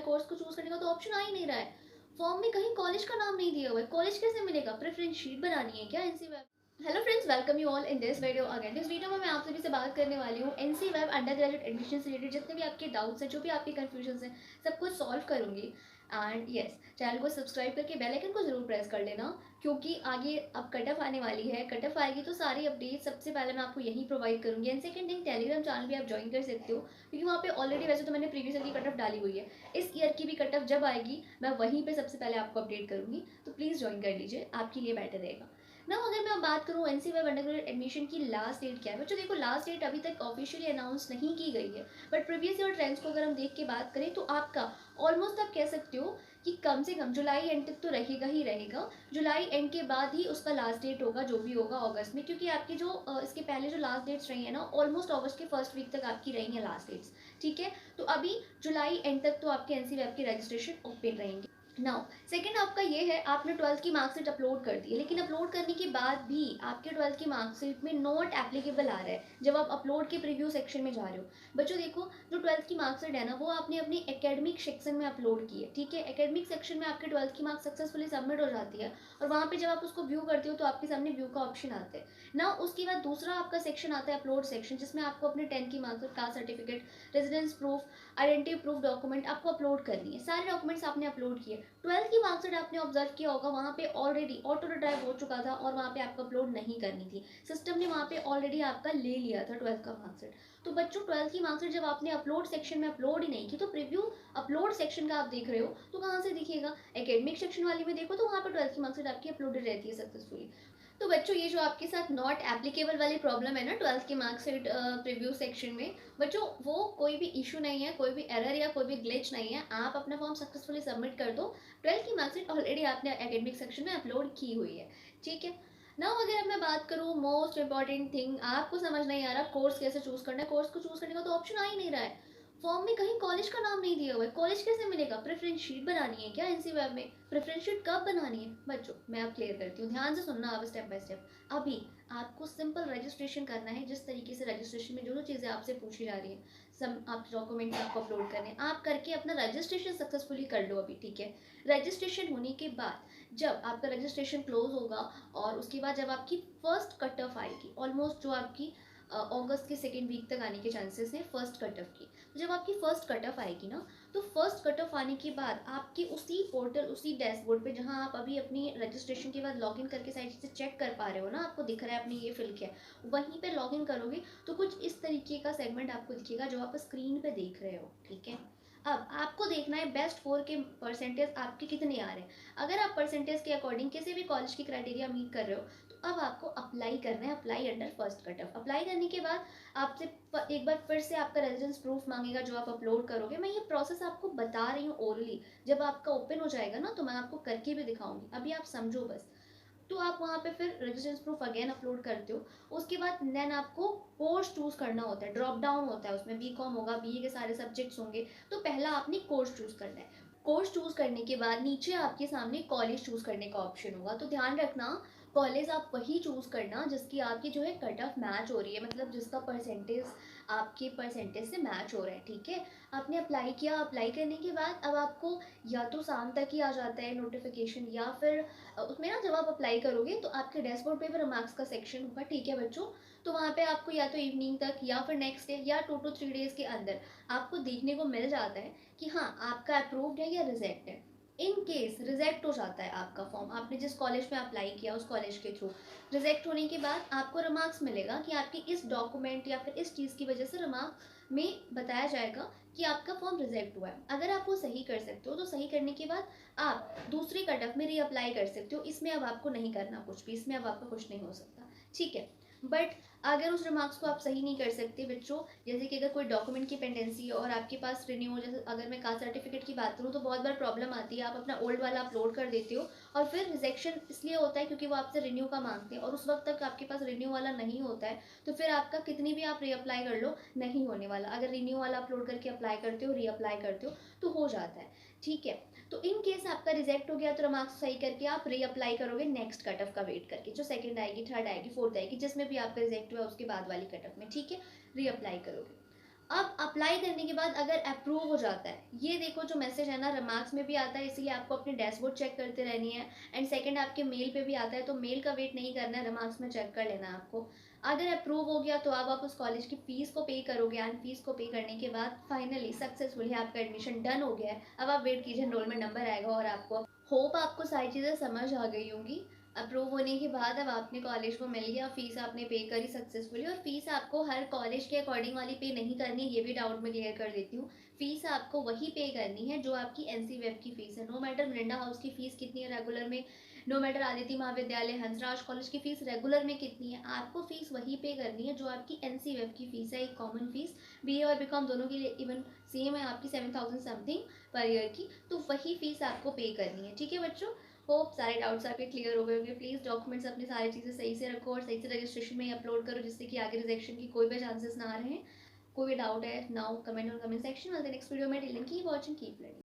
Course को choose करने का तो ऑप्शन आ ही नहीं रहा है। फॉर्म में कहीं कॉलेज का नाम नहीं दिया हुआ है, कॉलेज कैसे मिलेगा? प्रेफरेंस शीट बनानी है क्या NC web? Hello friends, welcome you all in this video again. इस वीडियो में मैं आप सभी से बात करने वाली हूँ NC web under graduate admission से रिलेटेड जितने भी आपके डाउट्स हैं, जो भी आपके कन्फ्यूजन हैं, सब कुछ सॉल्व करूंगी। एंड यस, चैनल को सब्सक्राइब करके बेल आइकन को जरूर प्रेस कर लेना, क्योंकि आगे अब कट ऑफ आने वाली है। कट ऑफ आएगी तो सारी अपडेट सबसे पहले मैं आपको यहीं प्रोवाइड करूंगी। And second thing, Telegram channel भी आप ज्वाइन कर सकते हो, क्योंकि वहाँ पे ऑलरेडी वैसे तो मैंने प्रीवियस ईयर की कट ऑफ डाली हुई है। इस ईयर की भी कट ऑफ जब आएगी मैं वहीं पे सबसे पहले आपको अपडेट करूंगी, तो प्लीज़ ज्वाइन कर लीजिए, आपके लिए बेटर रहेगा ना। अगर मैं बात करूँ एनसी वेब अंडरग्रेजुएट एडमिशन की लास्ट डेट क्या है, बच्चों देखो लास्ट डेट अभी तक ऑफिशियली अनाउंस नहीं की गई है, बट प्रीवियस ईयर ट्रेंड्स को अगर हम देख के बात करें तो आपका ऑलमोस्ट आप कह सकते हो कि कम से कम जुलाई एंड तक तो रहेगा ही रहेगा। जुलाई एंड के बाद ही उसका लास्ट डेट होगा, जो भी होगा अगस्त में, क्योंकि आपकी जो इसके पहले जो लास्ट डेट्स रही है ना, ऑलमोस्ट अगस्त के फर्स्ट वीक तक आपकी रही है लास्ट डेट्स। ठीक है, तो अभी जुलाई एंड तक तो आपके एनसी वेब की रजिस्ट्रेशन ओपन रहेंगे। नाउ सेकेंड आपका ये है, आपने 12th की मार्कशीट अपलोड कर दी है, लेकिन अपलोड करने के बाद भी आपके 12th की मार्कशीट में नॉट एप्लीकेबल आ रहा है जब आप अपलोड के प्रीव्यू सेक्शन में जा रहे हो। बच्चों देखो, जो 12th की मार्कशीट है ना, वो आपने अपनी एकेडमिक सेक्शन में अपलोड की है। ठीक है, एकेडमिक सेक्शन में आपके 12th की मार्क्स सक्सेसफुली सबमिट हो जाती है, और वहाँ पे जब आप उसको व्यू करते हो तो आपके सामने व्यू का ऑप्शन आता है ना। उसके बाद दूसरा आपका सेक्शन आता है अपलोड सेक्शन, जिसमें आपको अपने 10th की marksheet, caste certificate, residence proof, identity proof document आपको अपलोड करनी है। सारे डॉक्यूमेंट्स आपने अपलोड किए। 12th की मार्कशीट आपने ऑब्जर्व किया होगा, वहाँ पे ऑलरेडी ऑटो ड्राइव हो चुका था और वहाँ पे आपको अपलोड नहीं करनी थी, सिस्टम ने वहाँ पे ऑलरेडी आपका ले लिया था 12th का मार्कशीट। तो बच्चों 12th की मार्कशीट जब आपने अपलोड सेक्शन में अपलोड ही नहीं की, तो प्रीव्यू अपलोड सेक्शन का आप देख रहे हो तो कहाँ से दिखेगा? एकेडमिक सेक्शन वाली में देखो तो वहाँ पर 12th की मार्कशीट आपकी अपलोडेड रहती है सक्सेसफुली। तो बच्चों ये जो आपके साथ नॉट एप्लीकेबल वाली प्रॉब्लम है ना 12th की मार्कशीट प्रीव्यू सेक्शन में, बच्चों वो कोई भी इशू नहीं है, कोई भी एरर या कोई भी ग्लिच नहीं है। आप अपना फॉर्म सक्सेसफुली सबमिट कर दो। 12th की मार्कशीट ऑलरेडी आपने एकेडमिक सेक्शन में अपलोड की हुई है। ठीक है ना। अगर मैं बात करूँ मोस्ट इंपॉर्टेंट थिंग, आपको समझ नहीं आ रहा कोर्स कैसे चूज करना है, कोर्स को चूज करने का तो ऑप्शन आ ही नहीं रहा है। फॉर्म में कहीं कॉलेज का नाम नहीं दिया हुआ है, कॉलेज कैसे मिलेगा? प्रेफरेंस शीट बनानी है क्या एनसी वेब में? प्रेफरेंस शीट कब बनानी है बच्चों, मैं आप क्लियर करती हूँ, ध्यान से सुनना आप स्टेप बाय स्टेप। अभी आपको सिंपल रजिस्ट्रेशन करना है, जिस तरीके से रजिस्ट्रेशन में जो जो चीज़ें आपसे पूछी जा रही है, सब आप डॉक्यूमेंट्स आपको अपलोड करने, आप करके अपना रजिस्ट्रेशन सक्सेसफुली कर लो अभी। ठीक है, रजिस्ट्रेशन होने के बाद जब आपका रजिस्ट्रेशन क्लोज होगा और उसके बाद जब आपकी फर्स्ट कट ऑफ आएगी, ऑलमोस्ट जो आपकी अगस्त के सेकेंड वीक तक आने के चांसेस हैं फर्स्ट कट ऑफ की। तो जब आपकी फर्स्ट कट ऑफ आएगी ना, तो फर्स्ट कट ऑफ आने के बाद आपकी उसी पोर्टल, उसी डैशबोर्ड पे जहाँ आप अभी अपनी रजिस्ट्रेशन के बाद लॉगिन करके सारी चीज़ें चेक कर पा रहे हो ना, आपको दिख रहा है आपने ये फिल किया, वहीं पे लॉगिन करोगे तो कुछ इस तरीके का सेगमेंट आपको दिखेगा जो आप स्क्रीन पे देख रहे हो। ठीक है, अब आपको देखना है बेस्ट 4 के परसेंटेज आपके कितने आ रहे हैं। अगर आप परसेंटेज के अकॉर्डिंग किसी भी कॉलेज की क्राइटेरिया मीट कर रहे हो, तो अब आपको अप्लाई करना है, apply under first cut off. Apply करने के बाद आपसे एक बार फिर से आपका रेजिडेंस प्रूफ मांगेगा जो आप अपलोड करोगे। मैं ये प्रोसेस आपको बता रही हूँ ओरली, जब आपका ओपन हो जाएगा ना तो मैं आपको करके भी दिखाऊंगी, अभी आप समझो बस। तो आप वहाँ पे फिर रेजिडेंस प्रूफ अगेन अपलोड करते हो। उसके बाद देन आपको कोर्स चूज करना होता है, ड्रॉप डाउन होता है, उसमें बीकॉम होगा, बीए के सारे सब्जेक्ट्स होंगे। तो पहला आपने कोर्स चूज करना है। कोर्स चूज करने के बाद नीचे आपके सामने कॉलेज चूज करने का ऑप्शन होगा। तो ध्यान रखना, कॉलेज आप वही चूज करना जिसकी आपकी जो है कट ऑफ मैच हो रही है, मतलब जिसका परसेंटेज आपके परसेंटेज से मैच हो रहा है। ठीक है, आपने अप्लाई किया, अप्लाई करने के बाद अब आपको या तो शाम तक ही आ जाता है नोटिफिकेशन, या फिर उसमें ना जब आप अप्लाई करोगे तो आपके डैशबोर्ड पे भी रिमार्क्स का सेक्शन होगा। ठीक है बच्चों, तो वहाँ पे आपको या तो इवनिंग तक या फिर नेक्स्ट डे या 2 to 3 डेज के अंदर आपको देखने को मिल जाता है कि हाँ आपका अप्रूव्ड है या रिजेक्ट है। इन केस रिजेक्ट हो जाता है आपका फॉर्म, आपने जिस कॉलेज में अप्लाई किया उस कॉलेज के थ्रू, रिजेक्ट होने के बाद आपको रिमार्क्स मिलेगा कि आपकी इस डॉक्यूमेंट या फिर इस चीज़ की वजह से रिमार्क में बताया जाएगा कि आपका फॉर्म रिजेक्ट हुआ है। अगर आप वो सही कर सकते हो तो सही करने के बाद आप दूसरी कट ऑफ में रीअप्लाई कर सकते हो। इसमें अब आपको नहीं करना कुछ भी, इसमें अब आपका कुछ नहीं हो सकता। ठीक है, बट अगर उस रिमार्क्स को आप सही नहीं कर सकते बच्चों, जैसे कि अगर कोई डॉक्यूमेंट की पेंडेंसी है और आपके पास रिन्यू, जैसे अगर मैं कास्ट सर्टिफिकेट की बात करूँ तो बहुत बार प्रॉब्लम आती है, आप अपना ओल्ड वाला अपलोड कर देते हो और फिर रिजेक्शन इसलिए होता है क्योंकि वो आपसे रिन्यू का मांगते हैं और उस वक्त तक आपके पास रिन्यू वाला नहीं होता है, तो फिर आपका कितनी भी आप रीअप्लाई कर लो नहीं होने वाला। अगर रिन्यू वाला अपलोड करके अप्लाई करते हो, रीअप्लाई करते हो तो हो जाता है। ठीक है, तो इन केस आपका रिजेक्ट हो गया तो रिमार्क्स सही करके आप रीअप्लाई करोगे नेक्स्ट कट ऑफ का वेट करके, जो सेकंड आएगी, थर्ड आएगी, फोर्थ आएगी, जिसमें भी आपका रिजेक्ट हुआ उसके बाद वाली कट ऑफ में। ठीक है, रीअप्लाई करोगे। अब अप्लाई करने के बाद अगर अप्रूव हो जाता है, ये देखो जो मैसेज है ना रिमार्क्स में भी आता है, इसीलिए आपको अपनी डैशबोर्ड चेक करते रहनी है। एंड सेकंड आपके मेल पे भी आता है, तो मेल का वेट नहीं करना है, रिमार्क्स में चेक कर लेना है आपको। अगर अप्रूव हो गया तो अब आप उस कॉलेज की फ़ीस को पे करोगे एंड फीस को पे करने के बाद फाइनली सक्सेसफुली आपका एडमिशन डन हो गया है। अब आप वेट कीजिए, एनरोलमेंट नंबर आएगा और आपको होप आपको सारी चीज़ें समझ आ गई होंगी। अप्रूव होने के बाद अब आपने कॉलेज को मिल गया, फीस आपने पे करी सक्सेसफुली, और फीस आपको हर कॉलेज के अकॉर्डिंग वाली पे नहीं करनी, ये भी डाउट मैं क्लियर कर देती हूँ। फीस आपको वही पे करनी है जो आपकी एनसी वेब की फीस है। नो मैटर मिरांडा हाउस की फीस कितनी है रेगुलर में, नो मैटर आदित्य महाविद्यालय हंसराज कॉलेज की फीस रेगुलर में कितनी है, आपको फीस वही पे करनी है जो आपकी एनसी वेब की फीस है। एक कॉमन फीस बीए और बीकॉम दोनों के लिए इवन सेम है आपकी, 7,000 समथिंग पर ईयर की, तो वही फीस आपको पे करनी है। ठीक है बच्चों, होप सारे डाउट्स आपके क्लियर हो गए होंगे। प्लीज़ डॉक्यूमेंट्स अपनी सारी चीज़ें सही से रखो और सही से रजिस्ट्रेशन में ही अपलोड करो, जिससे कि आगे रिजेक्शन की कोई भी चांसेस ना रहें। कोई भी डाउट है now comment on comment section. Next video में कीप वॉचिंग कीप लर्निंग।